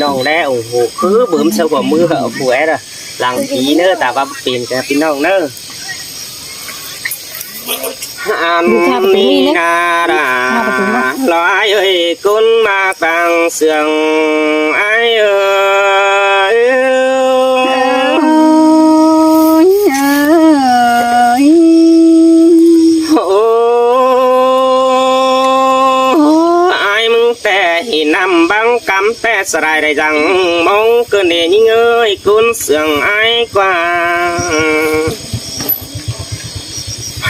น้องแล้วโอ้โหคือเบิ่มเช้าบ่มือเหอะผู้แอดอะหลังผีเนอะแต่ว่าเป็นกับพี่น้องเนอะอันนี้นาดาลอยเอ้ยกุนมาตังเสียงไอ้เอ้ยโอ้ไอ้มึงแต่หินำบังกำแต่สลายได้จังมองเกินเดียยิ่งเอ้ยกุนเสียงไอ้กว่า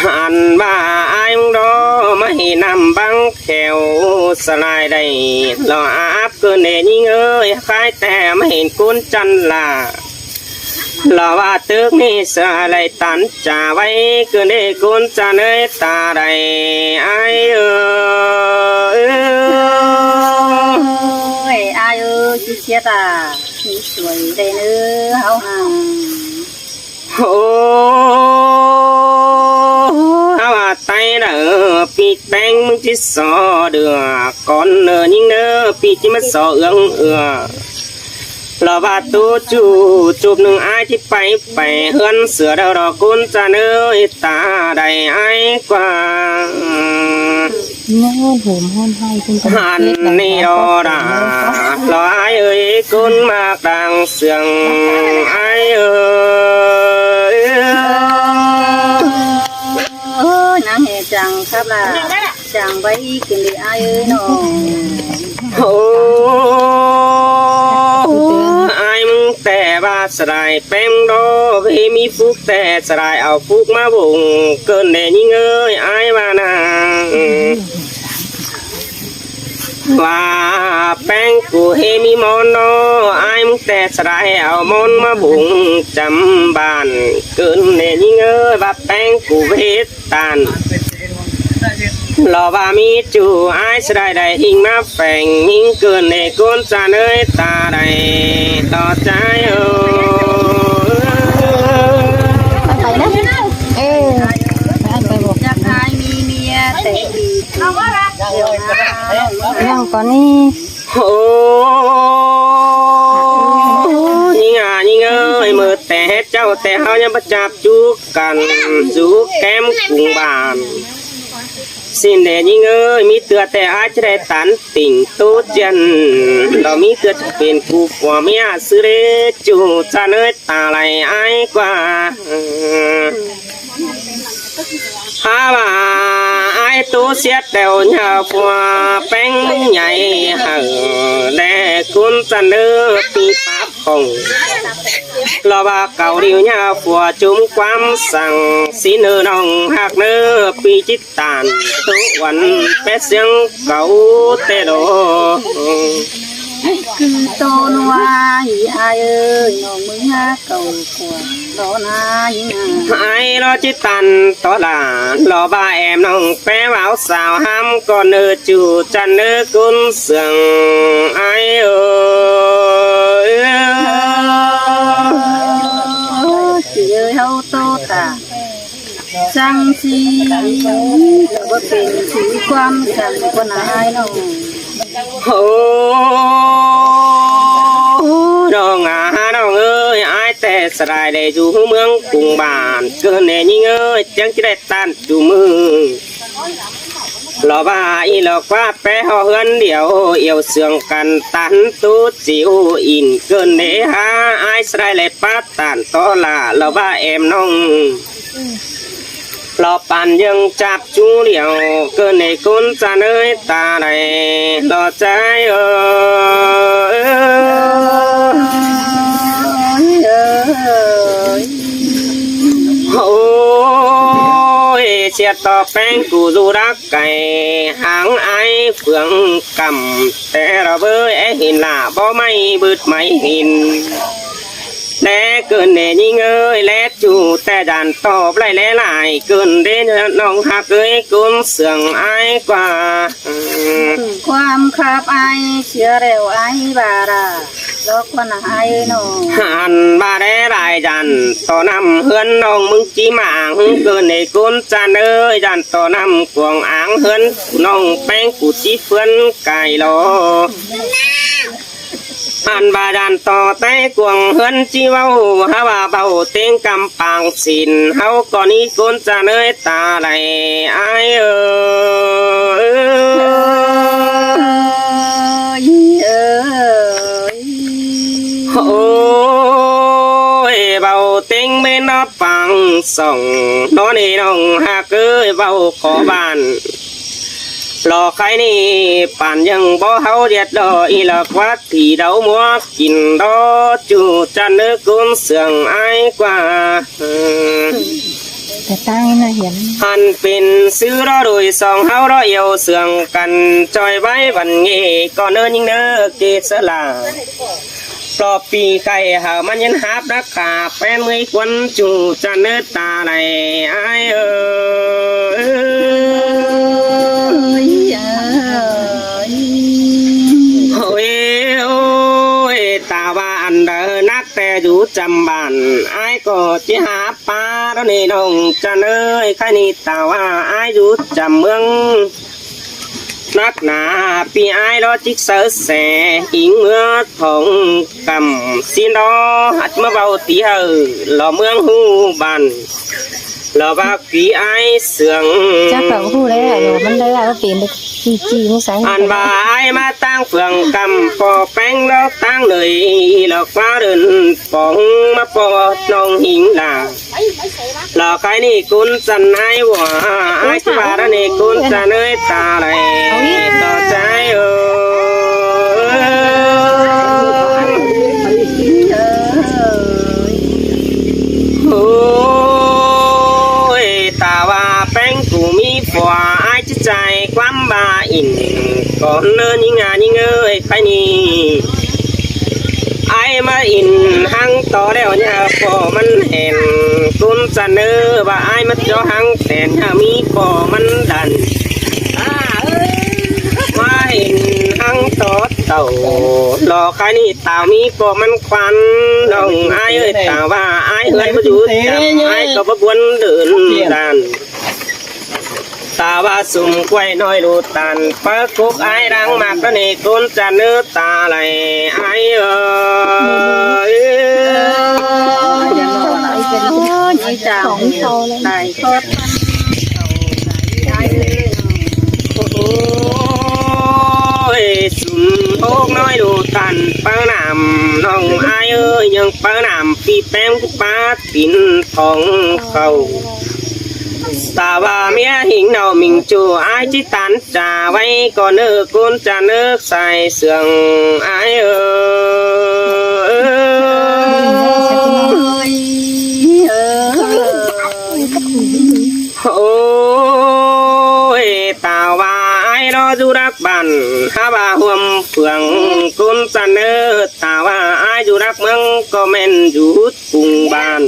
หันบ่าไอ้มึงดอมาให้นำบังแขวสลายได้รออาบเกินเดยิ่งเอ้ยคายแต่ไม่เห็นกุนจันลารอว่าตึกนี่สลายตันจ่าไว้เกินเดกุนจันเอ้ยตาได้ไอ้เอ้ยอายุชิเชียตามีสวยได้เนื้อเอาห่างโอ้ไตเด้อปีแป้งมึงจิสอเดือก่อนเนอยิ่งเนอปีจิมาสอเอื้องเอื้อรอว่าตัวจูบหนึ่งไอ้ที่ไปเฮือนเสือดาวดอกกุนจะเนยตาได้ไอ้กว่าเนื้อผมห้อนให้คุณหันนี่รอดารอไอ้เอ้ยกุนมาดังเสียงไอ้เอ้ยนางเหจังครับล่ะจังไว้กินดีไอ้เอ้ยน้องโอ้ไอ้มึงแต่ว่าสลายแป้งดอเวมีฟุกแต่สลายเอาฟุกมาบุงเกินเดยิ่งเอ้ยไอ้มานาว่าแป้งกูเฮมีมอนโนไอ้มึงแต่สลายเอามอนมาบุงจำบ้านเกินเดยิ่งเอ้ยว่าแป้งกูเวตันรอว่ามีจูไอ้สลายได้หิงมาแฝงหิงเกินในก้นจานเอ้ยตาได้ต่อใจไปนะไปบอกจักไอ้มีเมียแต่ดียังก่อนนี่โอ้ยิ่งยิ่งเอ้ยมือแต่เจ้าแต่เฮายังประจับจูกันจูแก้มกุ้งบานสิ่งเดยิ่งเอ้ยมีเตือแต่อาจจะได้ตันติ่งตู้เจนเรามีเตือจะเป็นกูกว่าเมียซื้อเรจูจะเนยตาไหลไอ้กว่าฮาว่าไอ้ตู้เสียเดวเงาฟัวแป้งใหญ่ห่างแลคุณจะเนื้อปีปับคงรอว่าเก่าเดียวเงาฟัวจุ่มความสั่งสีเนื้อน้องหักเนื้อปีจิตตานทุกวันเป็ดเสียงเก่าเตโดคือโตนัวอีไอเอ้ยน้องมึงฮะเก่ากว่ารอนายิ่งไอ้รอจิตตันต่อหลารอบ้าแอมน้องแป้ว่าวสาวห้ำก่อนเนื้อจูจันเนื้อกุนเสียงไอ้เอ้ยสิเอ้ยเฮาโตตาจังสีแต่ว่าเป็นสีความจังกว่านาไอ้น้องโอ้น้องน้องเอ้ยไอ้แต่สลายได้อยู่เมืองกรุงบ้านเกินเนยิ่งเอ้ยจังจะได้ตันอยู่มือหล่อบ้าอีหลอกว่าแปะห่อเฮือนเดียวเอี่ยวเสื่องกันตันตูจิวอินเกินเนฮะไอ้สลายเลยป้าตันต่อละหล่อบ้าแอมน้องรอปันยังจับจูเดียวเกินในกุนจะเนยตาไหนรอใจเอ้ยโอ้ยเชียต่อแป้งกูดูรักไก่หางไอเฟืองกำแต่เราเบยเห็นหน้าบ่ไม่บึดไม่เห็นแลเกินเดยิ่งเอ้ยแลจูแต่ดันตอบไล่แลหลายเกินเดน้องหักเอ้ยกุนเสียงไอ้กว่าความขับไอเชื่อเร็วไอบาราลอกวันไอน้องหันบาได้หลายจันต่อนำเฮือนน้องมึงจีหมางเกินในกุนจันเอ้ยจันต่อนำกวงอ่างเฮือนน้องแป้งกูจีเฟือนไก่โล อันบาดาลต่อใต้กวงเฮือนจีเว้าฮาว่าเบาเต็งกำปางสินเฮาก่อนนี้กุนจะเนยตาไหลอายเอ้ยโอ้ยเบาเต็งเมนอปังส่องนอนนี่น้องหากเอ้ยเบาขอบ้านรอใครนี่ป่านยังบ่เฮาเดียดดออีหลักวัดที่เดามัวกินดอจูจันเนื้อกุนเสื่องอายกว่าแต่ตั้งนะเห็นหันเป็นซื้อรอโดยสองเฮารอเอียวเสื่องกันจอยไว้บันเงก่อนเนื้อยิงเนื้อเกศลาปลอบปีไข่หามันยันหับรักขาแป้นมือควันจูจันเนื้อตาไหลอายตาว่าอันเดอนักแต่อยู่จำบ้านไอ้ก็จะหาปลาแล้วนี่น้องจะเนยใครนี่ตาว่าไอ้อยู่จำเมืองนักหนาปีไอ้รอจิกเสือแสอิงเมื่อทองกำสินดอหัดมาเบาตีเฮอหล่อเมืองหูบ้านหล่อว่าปีไอ้เสืองจักแบบหูได้อะอยู่มันได้ก็เปลี่ยนไปจีไม่ใช่อันบ่ายมาตั้งเฟืองกำปอแป้งแล้วตั้งเลยหลอกฟ้าเดินปองมาปอดน้องหิงหลาหลอกใครนี่กุนจันไอ้ว่าไอ้ที่ว่านี่กุนจะเนยตาไหลต่อใจโอ้ยตาว่าแป้งกูมีฝัวไอ้จิตใจความบาอินก่อนเนินยิงงานยิงเอ้ยใครนี่ไอ้มาอินหังต่อแล้วเนี่ยพอมันเห็นกุนจะเนื้อว่าไอ้มาเจาะหังแต่มีพอมันดันมาเห็นหังต่อเต่าหลอกใครนี่ตามีพอมันควันน้องไอ้เอ้ยตาว่าไอ้เอ้ยมาอยู่จับไอ้ก็บ่บวนเดินดันตาว่าสุ่มกล้วยน้อยดูตันปะกุกไอ้รังมากก็นี่กุนจะเนื้อตาไหลไอ้เอ้ยไอ้จ่าของเขาเลยตายทอดโอ้ยสุ่มโอกน้อยดูตันปะนำน้องไอ้เอ้ยยังปะนำปีแต้มกุปาปินทองเขาตาว่าเมียหิงเนามิงจูไอ้จิตันจ่าไว้ก่อนเนื้อกุนจะเนื้อใส่เสื่องไอ้เอ้ยโอ้ยตาว่าไอ้รอจุรักบันฮาว่าห่วมเฟืองกุนจะเนื้อตาว่าไอ้จุรักเมืองก็แม่นอยู่กรุงบ้าน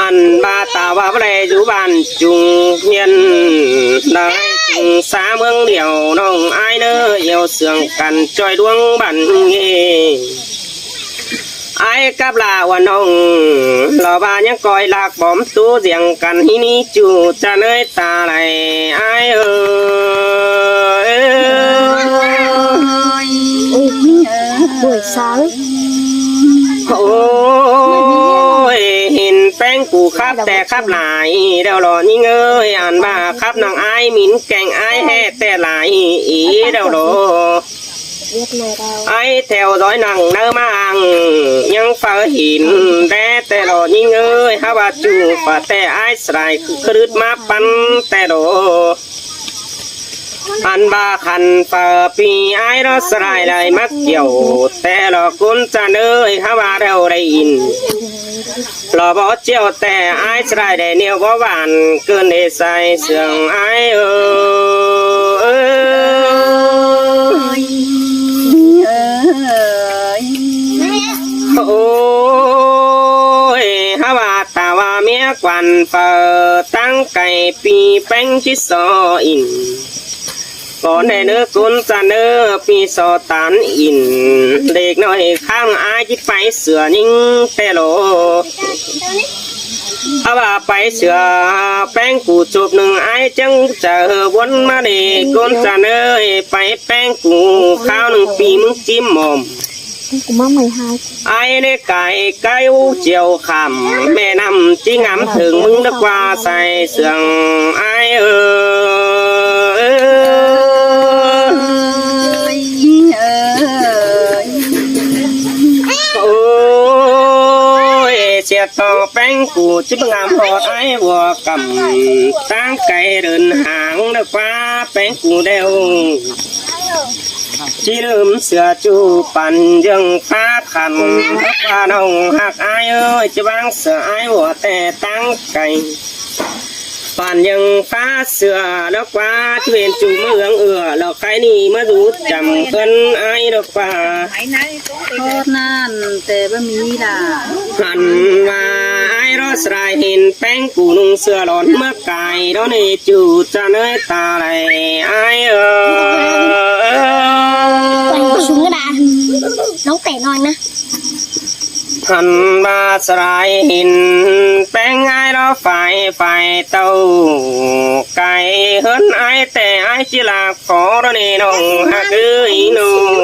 อันบาตาว่าอะไรอยู่บ้านจุงเฮียนได้จุงสาเมืองเดียวน้องไอ้เนื้อเยี่ยวเสื่องกันจอยดวงบันเงไอ้กับลาว่าน้องหล่อบ้านยังคอยหลากบอมตู้เสียงกันที่นี่จูจะเนยตาไหลไอ้เอ้ยด้วยสาวโอ้ยเห็นแป้งกูครับแต่ครับหลายเดาหล่อนี่เงยอ่านบ้าครับน้องไอ้หมิ่นแกงไอ้แห่แต่หลายอีเดาหล่อไอ้แถวร้อยหนังเนื้อมังยังเฝ้าหินแต่หล่อนี่เงยฮาว่าจูปะแต่ไอ้สลายคือคลืดมาปันแต่หล่ออันบาขันเปิดปีไอ้รสลายเลยมักเกี่ยวแต่หลอกกุนจะเนยฮาว่าเราได้ยินหล่อบ่เจียวแต่ไอ้สลายได้เหนียวบ่หวานเกินได้ใส่เสื่องไอ้โอ้ยฮาว่าตาว่าเมียกวันเปิดตั้งไก่ปีแป้งชิดซออินก่อนได้เนื้อกุนจะเนื้อปีสอตันอินเด็กน้อยข้างอายจิไปเสือนิ่งแต่โล เอาว่าไปเสือแป้งกูจูบหนึ่งไอ้จังเจอวนมาดีก้นจะเนยไปแป้งกูข้าวหนึ่งปีมึงจิ้มหมอม กูมาไม่หาย ไอ้เนี่ยไก่ไก่เจียวคำแม่นำจิ้งงำถึงมึงนึกว่าใส่เสื่องไอ้โอ้ยเสียต่อแป้งกูจิบงามพอไอ้วัวกำตั้งไก่เดินหางนึกว่าแป้งกูเดียวจีลืมเสือจูปั่นยังฟ้าขันรักว่าน้องหักอายเอ้ยจะวางเสืออายหัวแต่ตั้งไก่ปั่นยังฟ้าเสือแล้วกว่าที่เป็นจูเมืองแล้วใครนี่มาดูจำเพิ่นอายแล้วกว่า โคตรนั่นแต่บ่มีล่ะ หันมาไอ้รสลายเห็นแป้งกูนุ่งเสื้อหลอนเมื่อไก่แล้วนี่จูจะเนยตาไหลไอ้ไปชุงกระดาษน้องเตะนอนนะ หันมาสลายเห็นแป้งไอ้รอไฟเต้าไก่เฮิรนไอ้แต่ไอ้จิลาขอแล้วนี่น้องฮักเอ้ยน้อง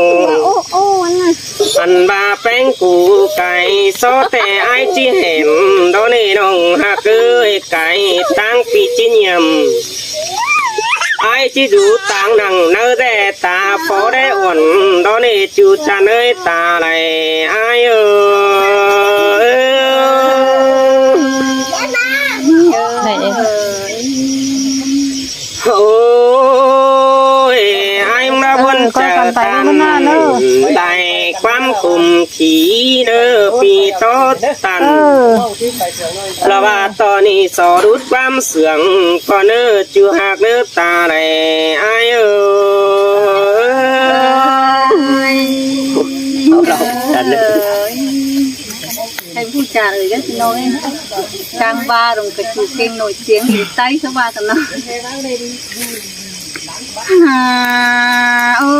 โอ้น่ะ อันบาแป้งกูไก่โซแต่ไอจีเห็นโดนน้องหักเอ้ยไก่ตั้งปีจิเนียมไอจีดูต่างนังเนื้อแต่ตาพอได้อ่อนโดนจูจะเนยตาไหลไอโอ้ยไอ้มาบนเจอตันได้ความคุมขีเด้อปีโตตันเพราะว่าตอนนี้สอรุดความเสื่องก็เนื้อจูหักเนื้อตาไหลไอ้ให้ผู้จ่าเลยก็น้อยกลางบ้าลงกระจูเก่งหน่อยเสียงอยู่ใต้เขาบ้ากันเนาะโอ้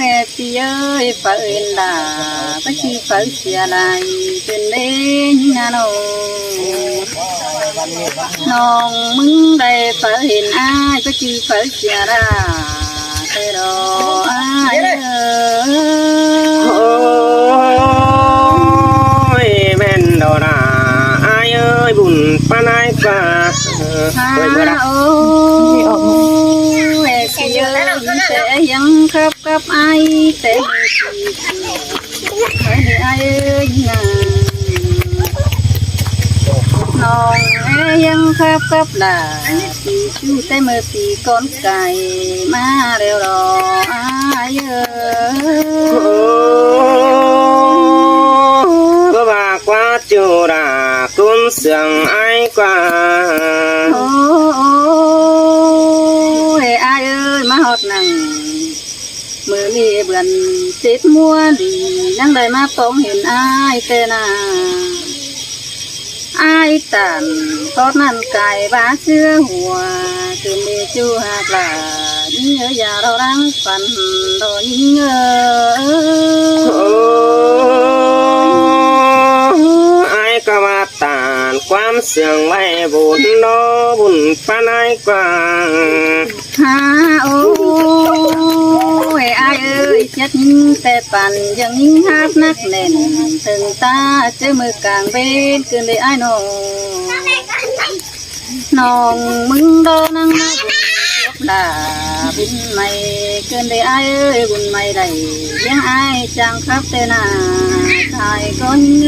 เอปีเอ้ยฝ่าเอ็นด่าก็ชีฝ่าเสียลายเป็นเล่นนะน้องมึงได้ฝ่าเห็นอ้ายก็ชีฝ่าเสียด่าแต่รออ้ายโอ้ยแม่นดอนาอายเอ้ยบุญปานายกว่าโอ้เอปีเอ้ยแต่ยังกับไอ้แต่ไอ้ไอ้เอ้ยนะน้องเอ้ยยังกับหลาปีชูแต่เมื่อปีก้อนไก่มาเร็วรอไอ้เอ้ยก็ว่ากว่าจูราคุณเสียงไอ้กว่าโอ้ไอ้เอ้ยมาหอดนั่งเมื่อมีเบื่อนเจ็ดมัวดีนั่งได้มาป้องเห็นอ้ายแต่นาอ้ายตันทอดนั่นไก่บ้าเชื่อหัวคือมีจูหักหลายิ่งเยอะอย่าเราดังฝันโดนยิ่งไอ้ก็ว่าตานความเสียงไว้บุญโนบุญปานายกว่าโอ้ยอ้ายเอ้ยเจ็ดยิ่งแต่ปั่นยังยิ่งหักนักแน่นถึงตาเจอมือกลางเบนเกินได้อ้ายน้องมึงโดนนั่งมาบุญยกด่าบุญไม่เกินได้อ้ายเอ้ยบุญไม่ได้ยังอ้ายจังครับแต่นาชายก้อนเง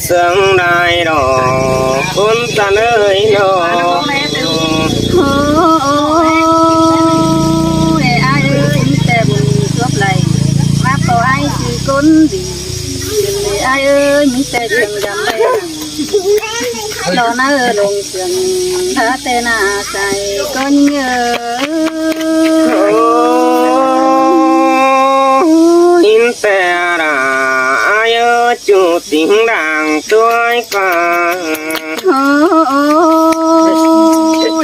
เสียงได้ดอกคุณตาเนยดอกโอ้ยอ้ายเอ้ยแต่บุญจบไหลมาต่ออ้ายคือคนดีไอ้เอ้ยมีแต่เสียงดำเลยรอหน้าลงเสียงถ้าแต่หน้าใจก็เงยอินแต่ราไอ้เอ้ยจูสิงดังตัวกว่าโอ้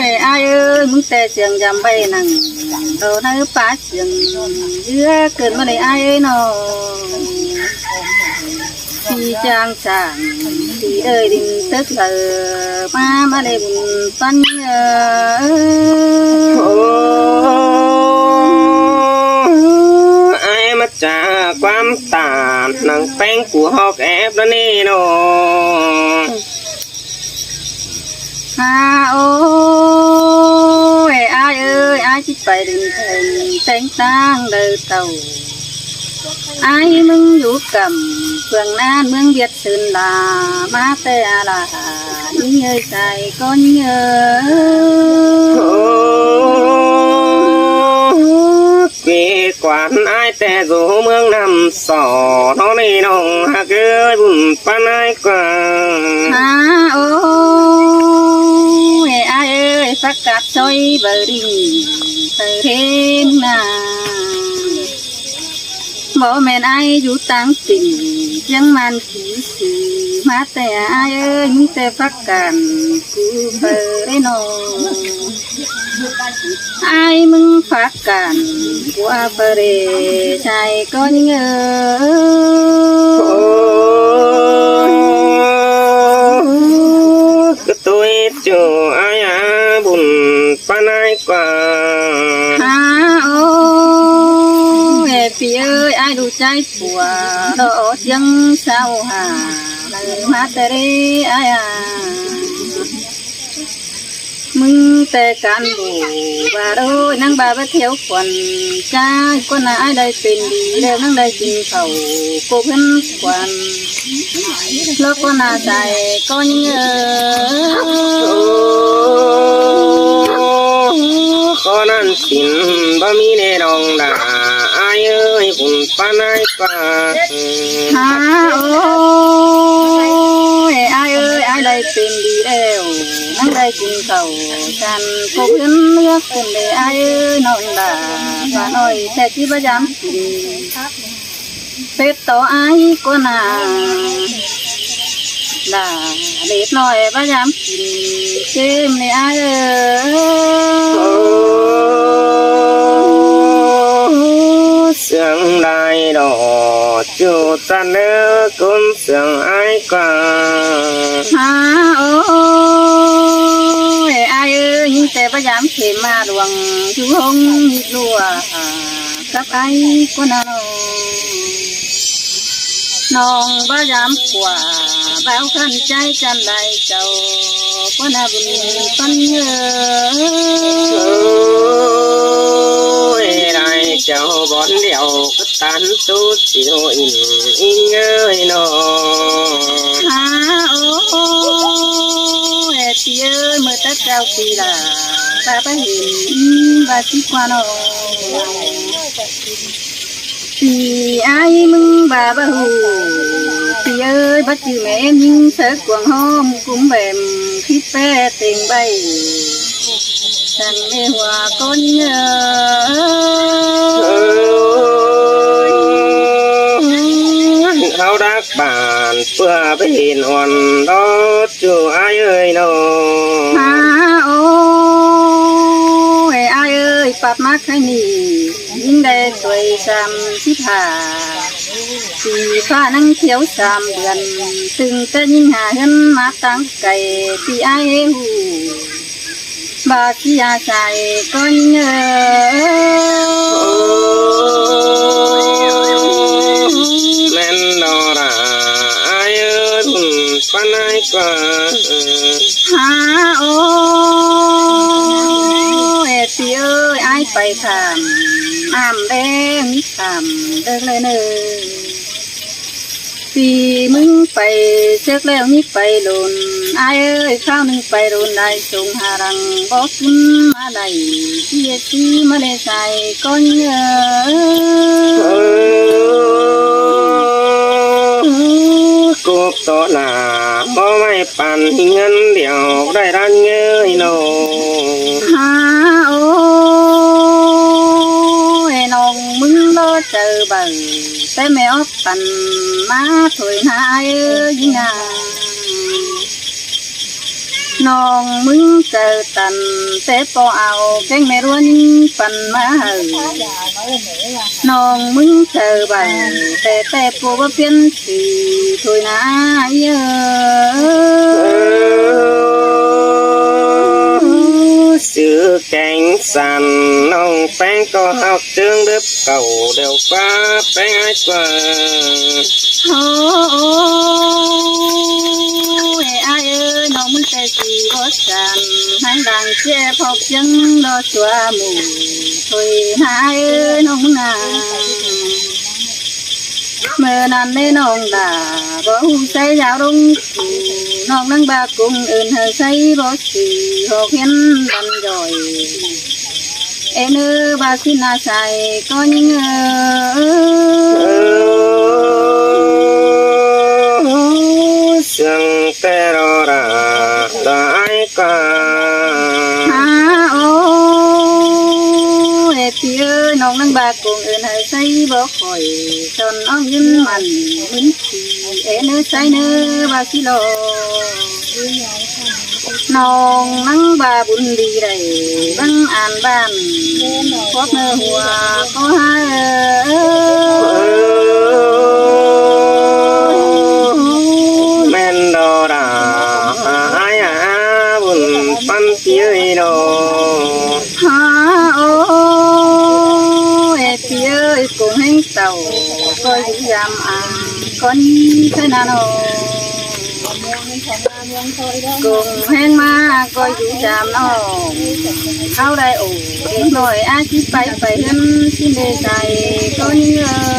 ยไอ้เอ้ยมึงแต่ แต่เสียงยำใบนังเราในป่าเสียงเยื้อเกินมาในไอ้นอที่จางจางที่เอ้ยดินตึกมาได้บุญปัญญา โอ้ไอ้มาจากความตามหนังแป้งกูหอกแอบแล้วนี่เนาะ โอ้ยอายเอ้ยอายที่ไปดึงแทงแต่งตั้งเดินเต่าอายมึงอยู่กับเพื่องนานเมืองเบียดสืนลามาแต่ลานี่เอ้ยใจก้อนเยอ โอ้เกี่กวนไอ้แต่สู่เมืองนำสอน้องนี่น้องหากเอ้ยบุญปานไอ้กว่า โอ้ยอายเอ้ยสักกัดซอยเบอร์ดีเตอเทนนาบ่แม่นอายอยู่ต่างสิ่งยังมันผีสือมาแต่อายเอ้ยมีแต่พักกันกูเบอร์ได้นออายมึงพักกันกูอาเบอร์เรใจก็เงอ โอ้ก็ตัวจูไอ้บุญปานไอ้กว่า โอ้เอ้พี่เอ้ยอายดูใจผัวรอยังเศร้าหาเลยมาแต่เรอายมึงแต่การบูบาโดยนั่งบาไปเที่ยวควันใจก็น่าได้เป็นดีแล้วนั่งได้กินเขาโกเพิ่นควันแล้วก็น่าใจก็ยังขอนั่นสินบ่มีในดองดาอายเอ้ยบุญปานไอ้กว่า โอ้ยอายเอ้ยอายได้เป็นดีแล้วนั่งได้กินเขากันโกเพิ่นเลือกเป็นเลยอายเอ้ยนอนด่าป้าน้อยแต่ที่ประจำกินเป็ดต่ออายก็น่าด่าเล็กน้อยประจำกินเกมในอายเอ้ย เสียงได้ดอกจูจันเนื้อกุนเสียงไอ้กว่า โอ้ยอายเอ้ยแต่พยายามเข็มมาดวงชูหงหิดลัวกับไอ้ก็น่าน้องพยายามกว่าเบาขันใจจันได้เจ้าก็น่าบุญปันเยอ ได้เจ้าบอนเดียวก็ตันตู้เสียวอินอิงเอ้ยน้อง โอ้ยพี่เอ้ยเมื่อตะเจ้าปีละตาไปเห็นบาสิกว่าน้องพี่ไอ้มึงบาบะหูพี่เอ้ยบัดจือแม่มิงเสกกวางหอมกุ้มแบมคิดแป้เต็งใบฉันไม่หัวก้นเงอ เขารักบ้านเพื่อไปเห็นอ่อนรถจูไอ้เอ้ยน้อง โอ้ยอายเอ้ยปัดมาแค่นี้ยิ่งได้สวยซ้ำที่ผ่าสีฟ้านั่งเขียว3 เดือนตึงแต่ยิ่งหาเงินมาตั้งไก่ที่อายหูบาที่อาศัยก็เงอ แม่นดอราไอ้เอ้ยบุญปานไอ้กว่า โอ้ยพี่เอ้ยอายไปทำอ้ามแดงทำเดินเลยเนอปีมึงไปเชือกแล้วนี่ไปโดนอายเอ้ยข้าวหนึ่งไปโดนได้ส่งหารังบอกขึ้นมาได้ที่ที่มาได้ใส่ก้อนเงอกบต่อหน้าบ่ไม่ปั่นเงินเดียวได้รันเงยน้อง โอ้ยน้องมึงรอเจอบังแต่ไม่ออกปันมาถอยหายยิ่ง น้องมึงเจอตันแต่พอเอาแกงไม่ร้วนปันมาน้องมึงเจอใบแต่ปูว่าเพี้ยนสีถอยนาเยซื้อแกงสันน้องแป้งก็หักเจืองเด็บเก่าเดี๋ยวฟ้าแป้งให้กว่า โอ้ยอายเอ้ยน้องมึงแต่สีรสกันให้ดังเจ็บพบยังรอชัวหมู่ถอยนาเอ้ยน้องมึงนาเมื่อนั้นได้น้องด่าบ่หุ่นใส่ยาวลงน้องนั่งบากุ้งอื่นเฮอใส่บ่สีหกเห็นบันย่อยเอ็นบาสินาใส่ก็ยิ่งเสียงแต่รอราได้กว่า โอ้เอ็ดพี่เอ้ยน้องนั่งบากุ้งอื่นเฮอใส่บ่ข่อยจนน้องยืนมันยืนสีเอ็นใส่เนื้อบาสิโลน้องนั่งบาบุญดีได้บังอ่านบ้านพบเนื้อหัวก็ให้แม่นดอราหายบุญปันเพียดอ ฮาโอ้เอ็ดพี่เอ้ยกุ้งให้เต่าก็ยำก็นี้แค่นั้นกุ้งแห้งมาก็อยู่จามน้องเข้าได้โอ้เด็กหน่อยอาชีพไปเห็นที่เดใจก็นี้